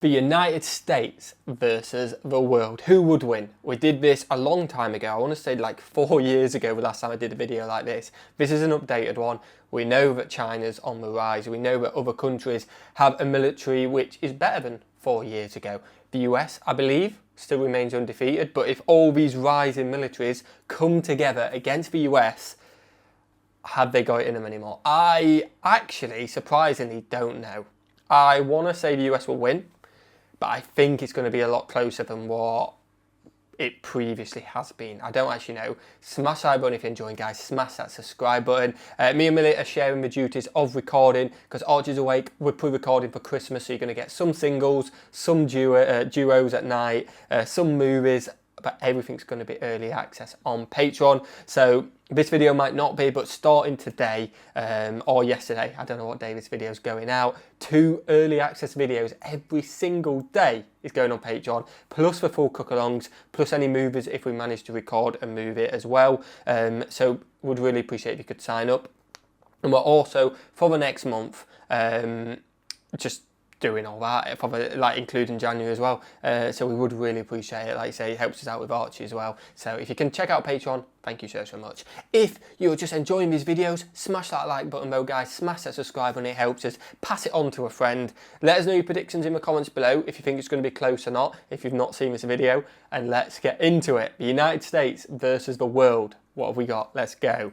The United States versus the world. Who would win? We did this a long time ago. I want to say like 4 years ago the last time I did a video like this. This is an updated one. We know that China's on the rise. We know that other countries have a military which is better than 4 years ago. The US, I believe, still remains undefeated. But if all these rising militaries come together against the US, have they got it in them anymore? I actually, surprisingly, don't know. I want to say the US will win, but I think it's going to be a lot closer than what it previously has been. I don't actually know. Smash that button if you're enjoying, guys. Smash that subscribe button. Me and Millie are sharing the duties of recording because Archie's awake. We're pre-recording for Christmas, so you're going to get some singles, some duos at night, some movies, but everything's going to be early access on Patreon. So this video might not be, but starting today or yesterday, I don't know what day this video is going out, 2 early access videos every single day is going on Patreon, plus the full cook-alongs, plus any movies if we manage to record a movie as well. So would really appreciate if you could sign up. And we're also, for the next month, just doing all that, probably like including January as well. So we would really appreciate it. Like I say, it helps us out with Archie as well. So if you can check out Patreon, thank you so much. If you're just enjoying these videos, smash that like button though, guys. Smash that subscribe button, it helps us. Pass it on to a friend. Let us know your predictions in the comments below if you think it's going to be close or not, if you've not seen this video. And let's get into it. The United States versus the world. What have we got? Let's go.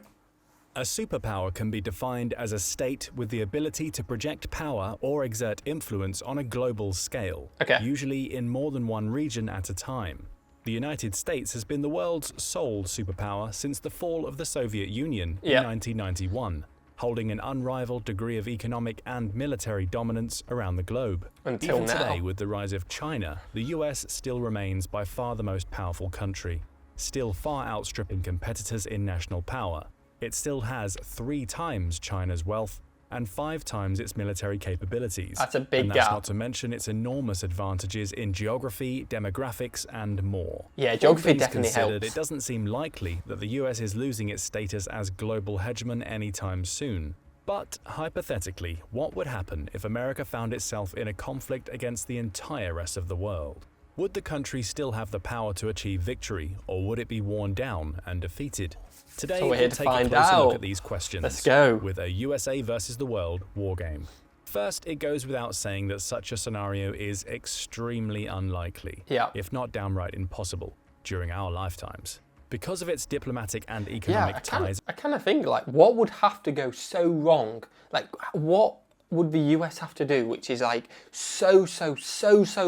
A superpower can be defined as a state with the ability to project power or exert influence on a global scale, usually in more than one region at a time. The United States has been the world's sole superpower since the fall of the Soviet Union in 1991, holding an unrivaled degree of economic and military dominance around the globe. Even today, with the rise of China, the US still remains by far the most powerful country, still far outstripping competitors in national power. It still has 3 times China's wealth and 5 times its military capabilities. That's a big and that's gap. Not to mention its enormous advantages in geography, demographics, and more. Yeah, geography definitely helps. It doesn't seem likely that the US is losing its status as global hegemon anytime soon. But hypothetically, what would happen if America found itself in a conflict against the entire rest of the world? Would the country still have the power to achieve victory, or would it be worn down and defeated? Today, we'll take a closer look at these questions. Let's go. With a USA versus the world wargame. First, it goes without saying that such a scenario is extremely unlikely, if not downright impossible, during our lifetimes. Because of its diplomatic and economic ties. I kind of think, like, what would have to go so wrong? Like, what would the US have to do, which is like so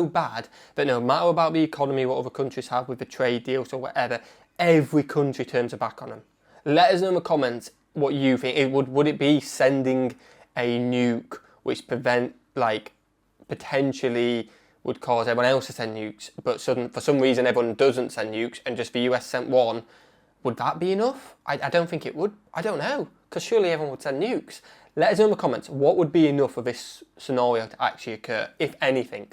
bad that no matter about the economy, what other countries have with the trade deals or whatever, every country turns their back on them? Let us know in the comments what you think. Would it be sending a nuke which potentially would cause everyone else to send nukes, but for some reason everyone doesn't send nukes and just the US sent one? Would that be enough? I don't think it would. I don't know, because surely everyone would send nukes. Let us know in the comments what would be enough for this scenario to actually occur, if anything.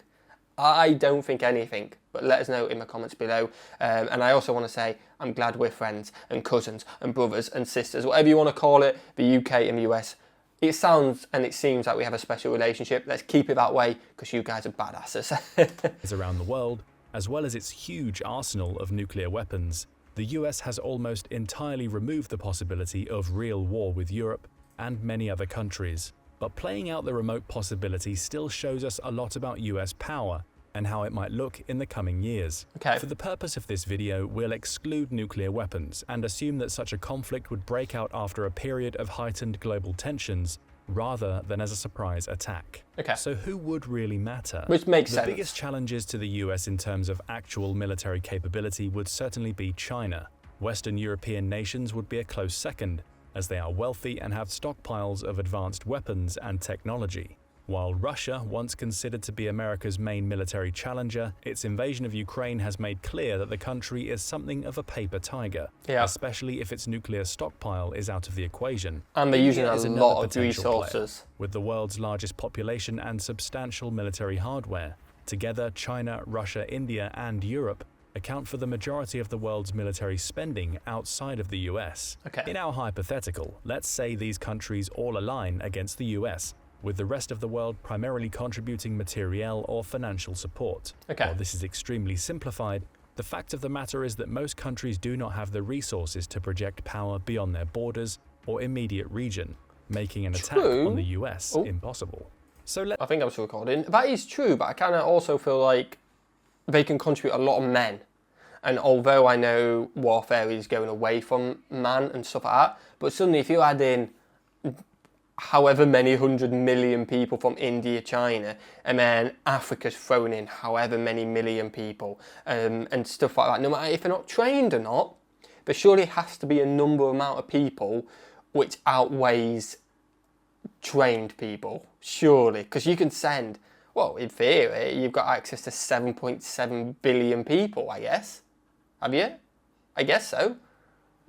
I don't think anything, but let us know in the comments below. And I also want to say I'm glad we're friends and cousins and brothers and sisters, whatever you want to call it, the UK and the US. It sounds and it seems like we have a special relationship. Let's keep it that way because you guys are badasses. Around the world, as well as its huge arsenal of nuclear weapons, the US has almost entirely removed the possibility of real war with Europe and many other countries. But playing out the remote possibility still shows us a lot about US power and how it might look in the coming years. For the purpose of this video, we'll exclude nuclear weapons and assume that such a conflict would break out after a period of heightened global tensions rather than as a surprise attack. So who would really matter? Which makes sense. The biggest challenges to the US in terms of actual military capability would certainly be China. Western European nations would be a close second, as they are wealthy and have stockpiles of advanced weapons and technology. While Russia, once considered to be America's main military challenger, its invasion of Ukraine has made clear that the country is something of a paper tiger, especially if its nuclear stockpile is out of the equation. And they're using a lot of resources. With the world's largest population and substantial military hardware, together China, Russia, India, and Europe account for the majority of the world's military spending outside of the US. In our hypothetical, let's say these countries all align against the US, with the rest of the world primarily contributing materiel or financial support. While this is extremely simplified, the fact of the matter is that most countries do not have the resources to project power beyond their borders or immediate region, making an attack on the US impossible. So I think I'm still recording. That is true, but I kind of also feel like they can contribute a lot of men. And although I know warfare is going away from man and stuff like that, but suddenly if you add in however many 100 million people from India, China, and then Africa's thrown in however many million people, and stuff like that, no matter if they're not trained or not, there surely has to be a number amount of people which outweighs trained people, surely, because you can send, well, in theory, you've got access to 7.7 billion people, I guess. Have you? I guess so.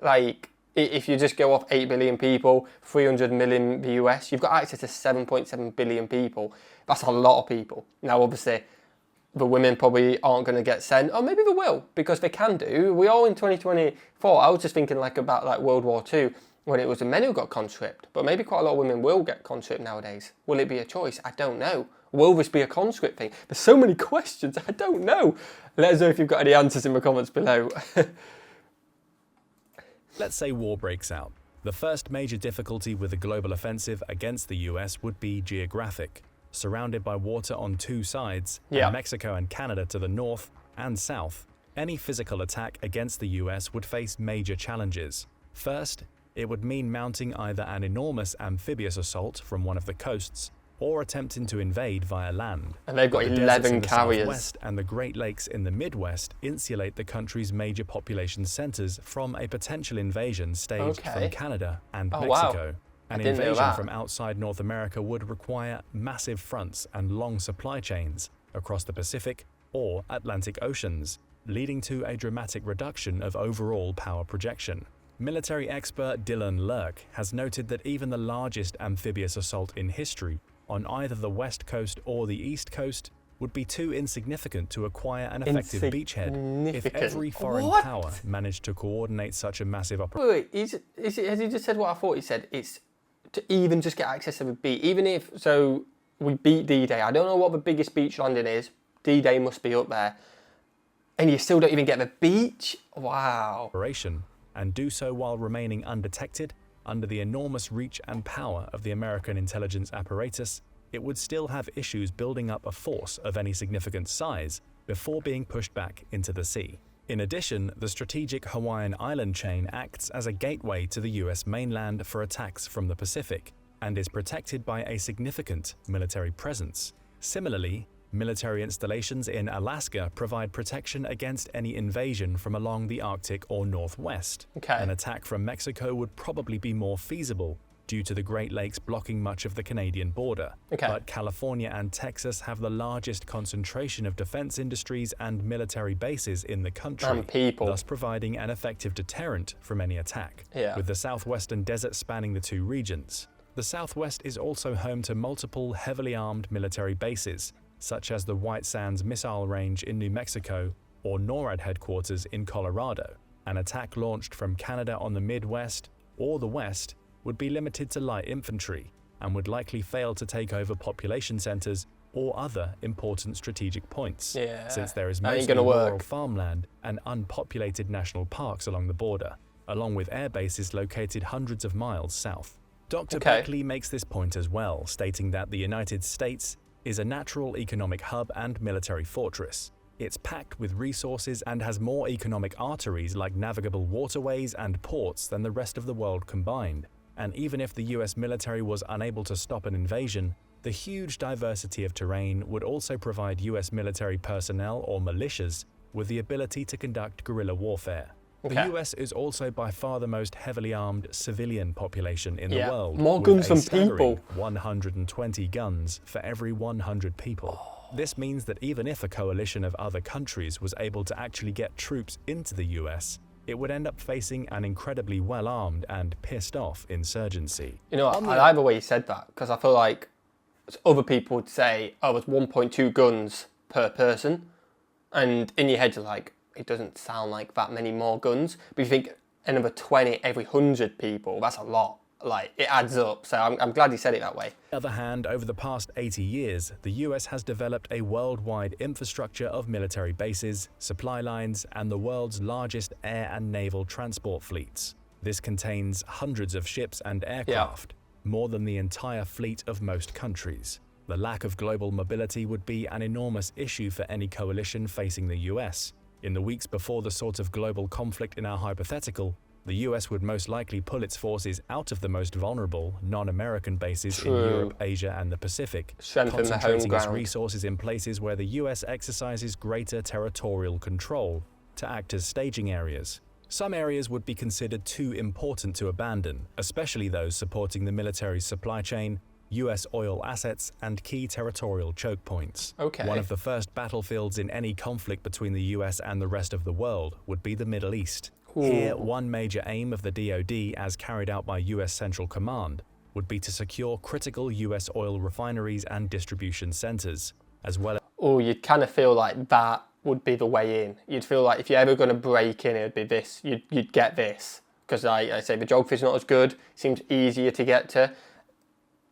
Like, if you just go off 8 billion people, 300 million the US, you've got access to 7.7 billion people. That's a lot of people. Now, obviously, the women probably aren't going to get sent, or maybe they will, because they can do. We are in 2024. I was just thinking like about like World War II, when it was the men who got conscript, but maybe quite a lot of women will get conscript nowadays. Will it be a choice? I don't know. Will this be a conscript thing? There's so many questions, I don't know. Let us know if you've got any answers in the comments below. Let's say war breaks out. The first major difficulty with the global offensive against the US would be geographic. Surrounded by water on two sides, and Mexico and Canada to the north and south, any physical attack against the US would face major challenges. First, it would mean mounting either an enormous amphibious assault from one of the coasts, or attempting to invade via land. And they've got 11 carriers. The Southwest and the Great Lakes in the Midwest insulate the country's major population centers from a potential invasion staged from Canada and Mexico. An invasion from outside North America would require massive fronts and long supply chains across the Pacific or Atlantic Oceans, leading to a dramatic reduction of overall power projection. Military expert Dylan Lurk has noted that even the largest amphibious assault in history on either the west coast or the east coast would be too insignificant to acquire an effective beachhead if every foreign power managed to coordinate such a massive operation. Wait, has he just said what I thought he said? It's to even just get access to the beach. Even if, so we beat D-Day. I don't know what the biggest beach landing is. D-Day must be up there. And you still don't even get the beach? Wow. And do so while remaining undetected under the enormous reach and power of the American intelligence apparatus, it would still have issues building up a force of any significant size before being pushed back into the sea. In addition, the strategic Hawaiian island chain acts as a gateway to the US mainland for attacks from the Pacific and is protected by a significant military presence. Similarly, military installations in Alaska provide protection against any invasion from along the Arctic or Northwest. An attack from Mexico would probably be more feasible due to the Great Lakes blocking much of the Canadian border. But California and Texas have the largest concentration of defense industries and military bases in the country, thus providing an effective deterrent from any attack. With the southwestern desert spanning the two regions. The Southwest is also home to multiple heavily armed military bases, such as the White Sands Missile Range in New Mexico or NORAD headquarters in Colorado. An attack launched from Canada on the Midwest or the West would be limited to light infantry and would likely fail to take over population centers or other important strategic points, since there is mostly rural farmland and unpopulated national parks along the border, along with air bases located hundreds of miles south. Dr. Beckley makes this point as well, stating that the United States is a natural economic hub and military fortress. It's packed with resources and has more economic arteries like navigable waterways and ports than the rest of the world combined. And even if the US military was unable to stop an invasion, the huge diversity of terrain would also provide US military personnel or militias with the ability to conduct guerrilla warfare. The US is also by far the most heavily armed civilian population in the world. More guns than people. 120 guns for every 100 people. This means that even if a coalition of other countries was able to actually get troops into the US, it would end up facing an incredibly well-armed and pissed-off insurgency. You know, I like the way you said that, because I feel like other people would say, oh, it's 1.2 guns per person. And in your head, you're like, it doesn't sound like that many more guns. But you think another 20 every 100 people, that's a lot. like, it adds up. So I'm glad you said it that way. On the other hand, over the past 80 years, the US has developed a worldwide infrastructure of military bases, supply lines, and the world's largest air and naval transport fleets. This contains hundreds of ships and aircraft, more than the entire fleet of most countries. The lack of global mobility would be an enormous issue for any coalition facing the US. In the weeks before the sort of global conflict in our hypothetical, the US would most likely pull its forces out of the most vulnerable, non-American bases in Europe, Asia, and the Pacific, concentrating its resources in places where the US exercises greater territorial control to act as staging areas. Some areas would be considered too important to abandon, especially those supporting the military's supply chain, US oil assets, and key territorial choke points. One of the first battlefields in any conflict between the US and the rest of the world would be the Middle East. Here, one major aim of the DoD, as carried out by US Central Command, would be to secure critical US oil refineries and distribution centers, as well as... Oh, you'd kind of feel like that would be the way in. You'd feel like if you're ever going to break in, it'd be this. You'd get this. Because I say the geography's not as good, seems easier to get to.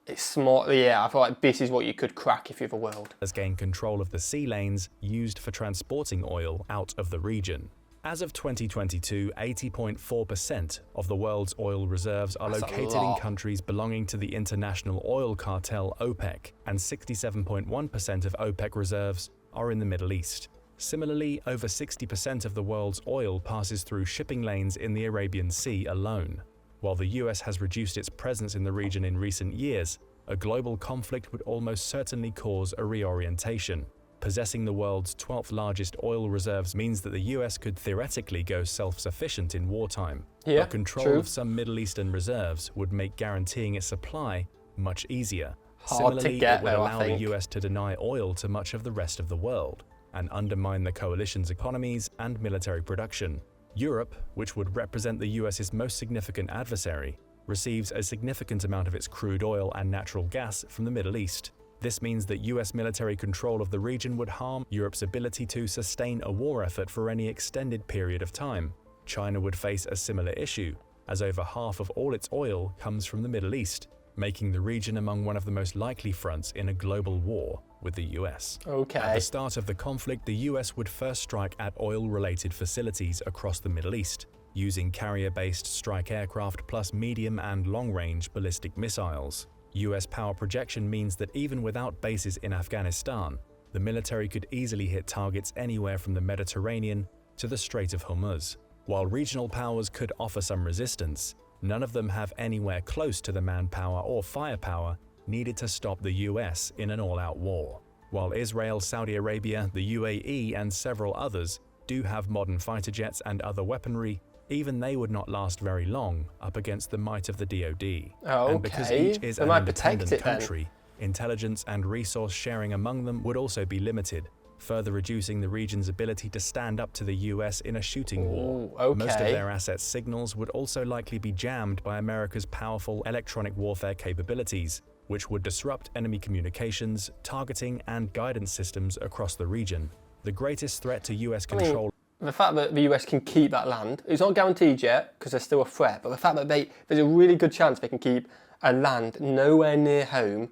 It's smart, yeah, I feel like this is what you could crack if you're the world. Has gained control of the sea lanes used for transporting oil out of the region. As of 2022, 80.4% of the world's oil reserves are located in countries belonging to the international oil cartel OPEC, and 67.1% of OPEC reserves are in the Middle East. Similarly, over 60% of the world's oil passes through shipping lanes in the Arabian Sea alone. While the US has reduced its presence in the region in recent years, a global conflict would almost certainly cause a reorientation. Possessing the world's 12th largest oil reserves means that the US could theoretically go self-sufficient in wartime. But control of some Middle Eastern reserves would make guaranteeing its supply much easier. Similarly, it would allow the US to deny oil to much of the rest of the world and undermine the coalition's economies and military production. Europe, which would represent the US's most significant adversary, receives a significant amount of its crude oil and natural gas from the Middle East. This means that US military control of the region would harm Europe's ability to sustain a war effort for any extended period of time. China would face a similar issue, as over half of all its oil comes from the Middle East, making the region among one of the most likely fronts in a global war with the US. At the start of the conflict, the US would first strike at oil-related facilities across the Middle East, using carrier-based strike aircraft plus medium and long-range ballistic missiles. US power projection means that even without bases in Afghanistan, the military could easily hit targets anywhere from the Mediterranean to the Strait of Hormuz. While regional powers could offer some resistance, none of them have anywhere close to the manpower or firepower needed to stop the US in an all-out war. While Israel, Saudi Arabia, the UAE, and several others do have modern fighter jets and other weaponry, even they would not last very long up against the might of the DoD. And because each is an independent country, intelligence and resource sharing among them would also be limited, further reducing the region's ability to stand up to the US in a shooting war. Most of their assets' signals would also likely be jammed by America's powerful electronic warfare capabilities, which would disrupt enemy communications, targeting, and guidance systems across the region. The greatest threat to US control... The fact that the US can keep that land, it's not guaranteed yet because there's still a threat, but the fact that there's a really good chance they can keep a land nowhere near home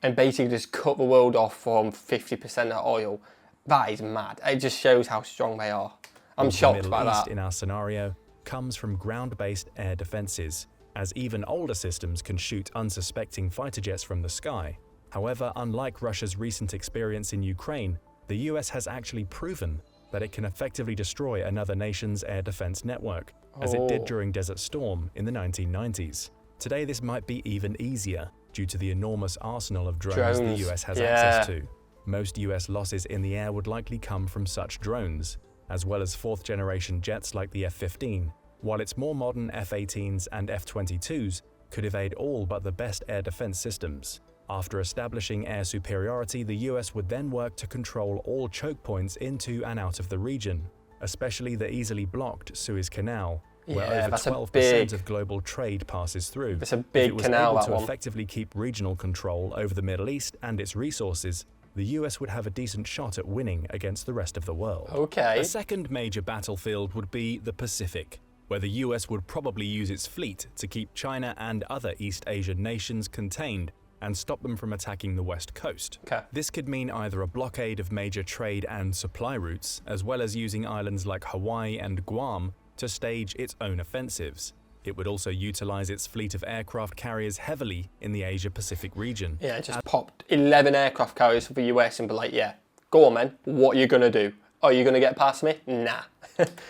and basically just cut the world off from 50% of oil, that is mad. It just shows how strong they are. I'm shocked by that. The Middle East in our scenario comes from ground-based air defenses, as even older systems can shoot unsuspecting fighter jets from the sky. However, unlike Russia's recent experience in Ukraine, the US has actually proven that it can effectively destroy another nation's air defense network, as it did during Desert Storm in the 1990s. Today, this might be even easier due to the enormous arsenal of drones the US has access to. Most US losses in the air would likely come from such drones, as well as fourth-generation jets like the F-15, while its more modern F-18s and F-22s could evade all but the best air defense systems. After establishing air superiority, the US would then work to control all choke points into and out of the region, especially the easily blocked Suez Canal, where over 12% of global trade passes through. It's a big canal, that one. If it was able to effectively keep regional control over the Middle East and its resources, the US would have a decent shot at winning against the rest of the world. A second major battlefield would be the Pacific. where the US would probably use its fleet to keep China and other East Asian nations contained and stop them from attacking the west coast. This could mean either a blockade of major trade and supply routes, as well as using islands like Hawaii and Guam to stage its own offensives. It would also utilize its fleet of aircraft carriers heavily in the Asia-Pacific region. Yeah, it just popped 11 aircraft carriers for the US and be like, yeah, go on, man, what are you going to do? Are you going to get past me? Nah.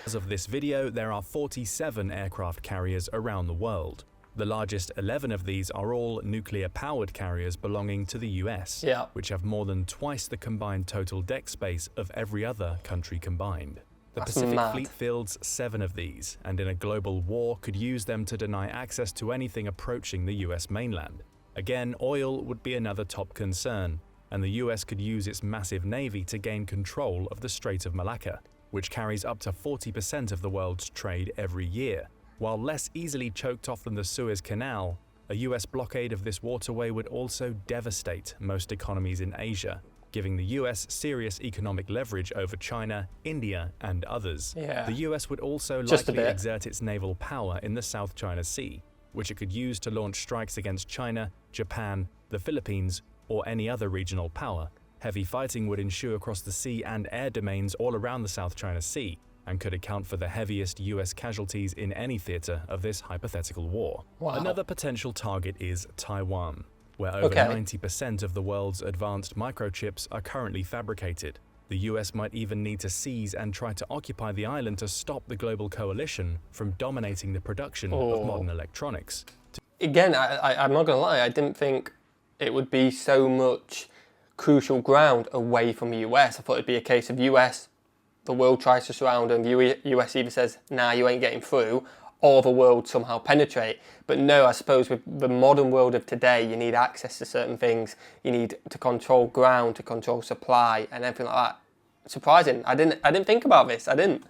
As of this video, there are 47 aircraft carriers around the world. The largest 11 of these are all nuclear-powered carriers belonging to the US, which have more than twice the combined total deck space of every other country combined. The Pacific Fleet fields 7 of these, and in a global war could use them to deny access to anything approaching the US mainland. Again, oil would be another top concern, and the US could use its massive navy to gain control of the Strait of Malacca, which carries up to 40% of the world's trade every year. While less easily choked off than the Suez Canal, a US blockade of this waterway would also devastate most economies in Asia, giving the US serious economic leverage over China, India, and others. The US would also likely exert its naval power in the South China Sea, which it could use to launch strikes against China, Japan, the Philippines, or any other regional power. Heavy fighting would ensue across the sea and air domains all around the South China Sea, and could account for the heaviest US casualties in any theatre of this hypothetical war. Another potential target is Taiwan, where over 90% of the world's advanced microchips are currently fabricated. The US might even need to seize and try to occupy the island to stop the global coalition from dominating the production of modern electronics. Again, I'm not gonna lie, I didn't think it would be so much crucial ground away from the US. I thought it'd be a case of US, the world tries to surround them, US either says, nah, you ain't getting through, or the world somehow penetrate. But no, I suppose with the modern world of today, you need access to certain things. You need to control ground, to control supply, and everything like that. Surprising. I didn't think about this. I didn't.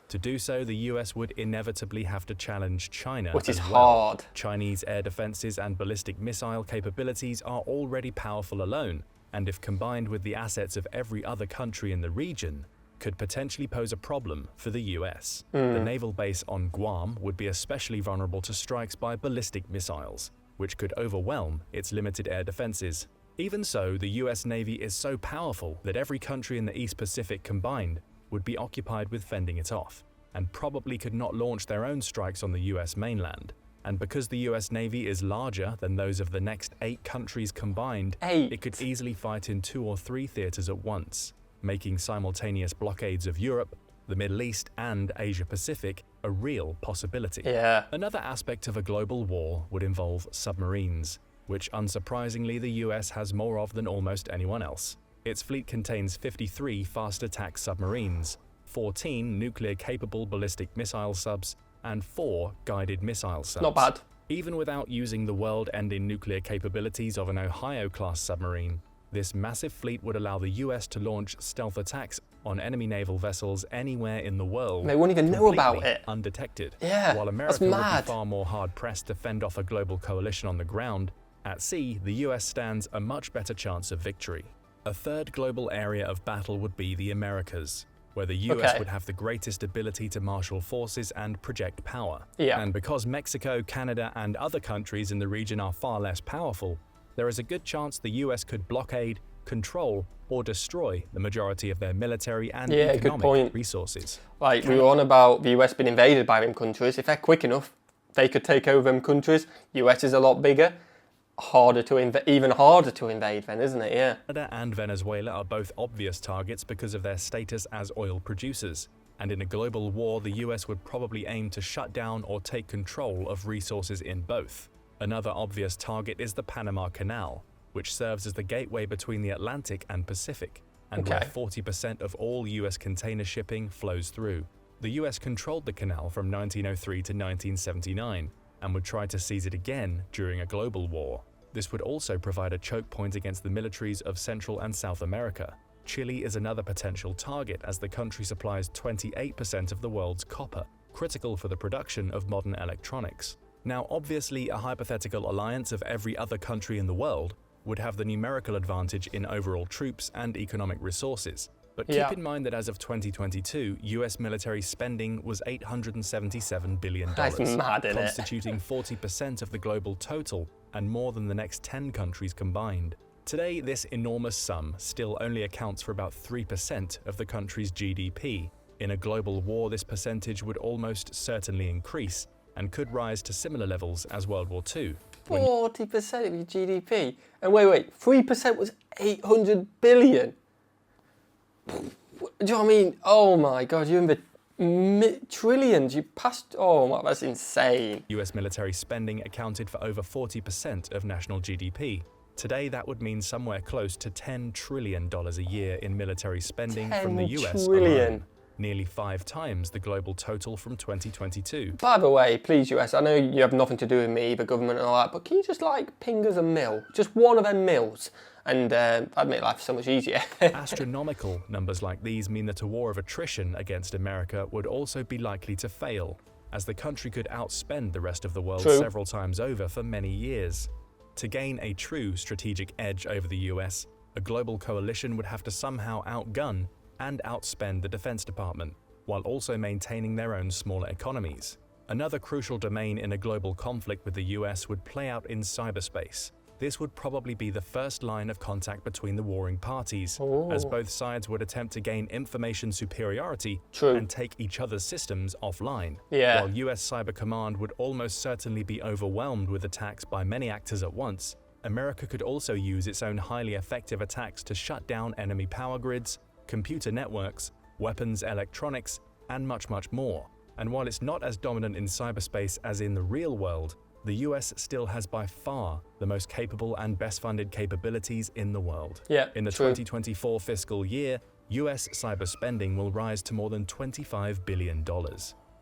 To do so, the US would inevitably have to challenge China, which is hard. Chinese air defenses and ballistic missile capabilities are already powerful alone, and if combined with the assets of every other country in the region, could potentially pose a problem for the US. The naval base on Guam would be especially vulnerable to strikes by ballistic missiles, which could overwhelm its limited air defenses. Even so, the US Navy is so powerful that every country in the East Pacific combined would be occupied with fending it off, and probably could not launch their own strikes on the US mainland. And because the US Navy is larger than those of the next 8 countries combined, it could easily fight in 2 or 3 theaters at once, making simultaneous blockades of Europe, the Middle East, and Asia Pacific a real possibility. Another aspect of a global war would involve submarines, which unsurprisingly the US has more of than almost anyone else. Its fleet contains 53 fast attack submarines, 14 nuclear-capable ballistic missile subs, and 4 guided missile subs. Not bad. Even without using the world-ending nuclear capabilities of an Ohio-class submarine, this massive fleet would allow the US to launch stealth attacks on enemy naval vessels anywhere in the world. They wouldn't even know about it. Undetected. that's While America would mad. be far more hard-pressed to fend off a global coalition on the ground, at sea, the US stands a much better chance of victory. A third global area of battle would be the Americas, where the US would have the greatest ability to marshal forces and project power. And because Mexico, Canada, and other countries in the region are far less powerful, there is a good chance the US could blockade, control, or destroy the majority of their military and economic resources. Like, we were on about the US being invaded by them countries. If they're quick enough, they could take over them countries. US is a lot bigger. Even harder to invade then, isn't it? Canada and Venezuela are both obvious targets because of their status as oil producers. And in a global war, the US would probably aim to shut down or take control of resources in both. Another obvious target is the Panama Canal, which serves as the gateway between the Atlantic and Pacific, and where 40% of all US container shipping flows through. The US controlled the canal from 1903 to 1979, and would try to seize it again during a global war. This would also provide a choke point against the militaries of Central and South America. Chile is another potential target as the country supplies 28% of the world's copper, critical for the production of modern electronics. Now, obviously, a hypothetical alliance of every other country in the world would have the numerical advantage in overall troops and economic resources, But keep in mind that as of 2022, US military spending was $877 billion, That's mad, isn't it? constituting 40% of the global total and more than the next 10 countries combined. Today, this enormous sum still only accounts for about 3% of the country's GDP. In a global war, this percentage would almost certainly increase and could rise to similar levels as World War II. 40% of your GDP? And wait, 3% was 800 billion? Do you know what I mean? Oh my God, you're in the trillions. You passed, oh my, that's insane. US military spending accounted for over 40% of national GDP. Today, that would mean somewhere close to $10 trillion a year in military spending from the US alone. Nearly 5 times the global total from 2022. By the way, please US, I know you have nothing to do with me, the government and all that, but can you just like ping us a mill? Just one of them mills, and that'd make life so much easier. Astronomical numbers like these mean that a war of attrition against America would also be likely to fail, as the country could outspend the rest of the world several times over for many years. To gain a true strategic edge over the US, a global coalition would have to somehow outgun and outspend the Defense Department, while also maintaining their own smaller economies. Another crucial domain in a global conflict with the US would play out in cyberspace. This would probably be the first line of contact between the warring parties, as both sides would attempt to gain information superiority and take each other's systems offline. While US Cyber Command would almost certainly be overwhelmed with attacks by many actors at once, America could also use its own highly effective attacks to shut down enemy power grids, computer networks, weapons, electronics, and much more. And while it's not as dominant in cyberspace as in the real world, the US still has by far the most capable and best funded capabilities in the world. In the 2024 fiscal year, US cyber spending will rise to more than $25 billion,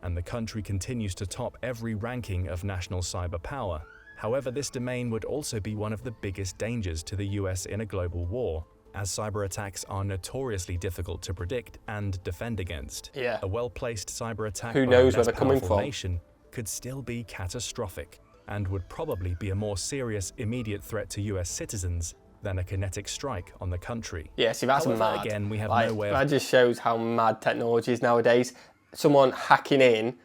and the country continues to top every ranking of national cyber power. However, this domain would also be one of the biggest dangers to the US in a global war, as cyber attacks are notoriously difficult to predict and defend against. A well-placed cyber attack by a less powerful nation could still be catastrophic, and would probably be a more serious immediate threat to US citizens than a kinetic strike on the country. See, that's mad. Again, we have no way of... That just shows how mad technology is nowadays. Someone hacking in,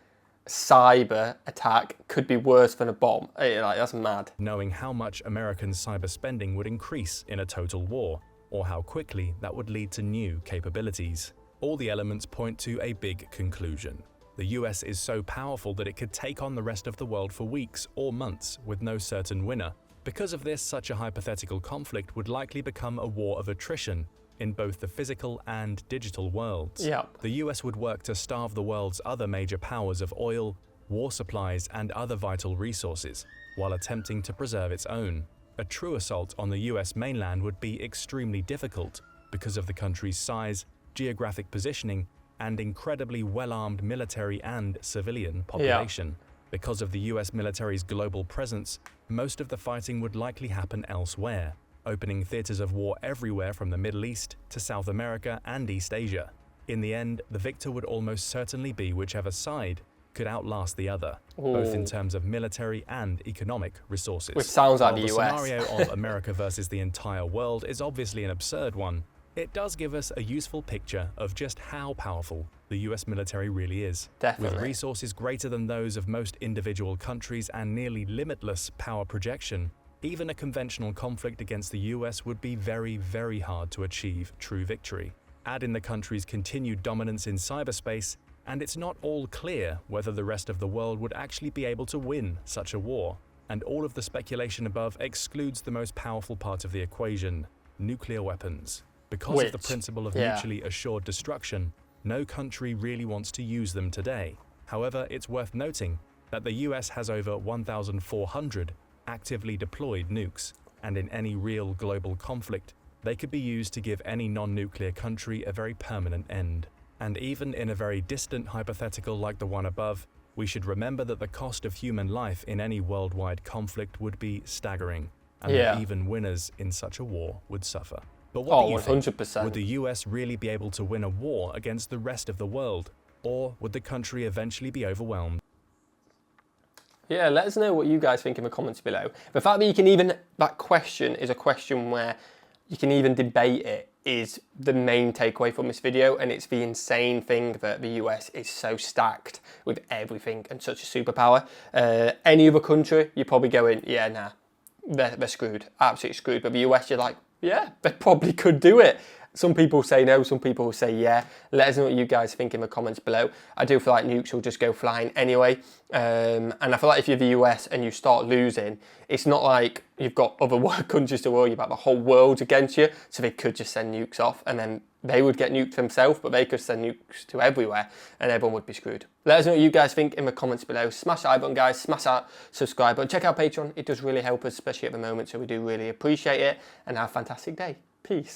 cyber attack could be worse than a bomb. That's mad. Knowing how much American cyber spending would increase in a total war, or how quickly that would lead to new capabilities. All the elements point to a big conclusion. The US is so powerful that it could take on the rest of the world for weeks or months with no certain winner. Because of this, such a hypothetical conflict would likely become a war of attrition in both the physical and digital worlds. The US would work to starve the world's other major powers of oil, war supplies, and other vital resources, while attempting to preserve its own. A true assault on the US mainland would be extremely difficult because of the country's size, geographic positioning, and incredibly well-armed military and civilian population. Because of the US military's global presence, most of the fighting would likely happen elsewhere, opening theaters of war everywhere from the Middle East to South America and East Asia. In the end, the victor would almost certainly be whichever side could outlast the other, both in terms of military and economic resources. Which sounds like the US. The scenario of America versus the entire world is obviously an absurd one. It does give us a useful picture of just how powerful the US military really is. With resources greater than those of most individual countries and nearly limitless power projection, even a conventional conflict against the US would be very hard to achieve true victory. Add in the country's continued dominance in cyberspace, and it's not all clear whether the rest of the world would actually be able to win such a war. And all of the speculation above excludes the most powerful part of the equation: nuclear weapons. Because of the principle of mutually assured destruction, no country really wants to use them today. However, it's worth noting that the US has over 1,400 actively deployed nukes, and in any real global conflict, they could be used to give any non-nuclear country a very permanent end. And even in a very distant hypothetical like the one above, we should remember that the cost of human life in any worldwide conflict would be staggering, and that even winners in such a war would suffer. But what do you think? 100%. Would the US really be able to win a war against the rest of the world? Or would the country eventually be overwhelmed? Yeah, let us know what you guys think in the comments below. The fact that you can even, that question is a question where you can even debate it is the main takeaway from this video, and it's the insane thing that the US is so stacked with everything and such a superpower. Any other country, you're probably going, yeah, nah, they're screwed, absolutely screwed. But the US, you're like, yeah, they probably could do it. Some people say no, some people say yeah. Let us know what you guys think in the comments below. I do feel like nukes will just go flying anyway. And I feel like if you're the US and you start losing, it's not like you've got other countries to worry about. The whole world's against you, so they could just send nukes off, and then they would get nuked themselves, but they could send nukes to everywhere, and everyone would be screwed. Let us know what you guys think in the comments below. Smash that like button, guys. Smash that subscribe button. Check out Patreon. It does really help us, especially at the moment, so we do really appreciate it. And have a fantastic day. Peace.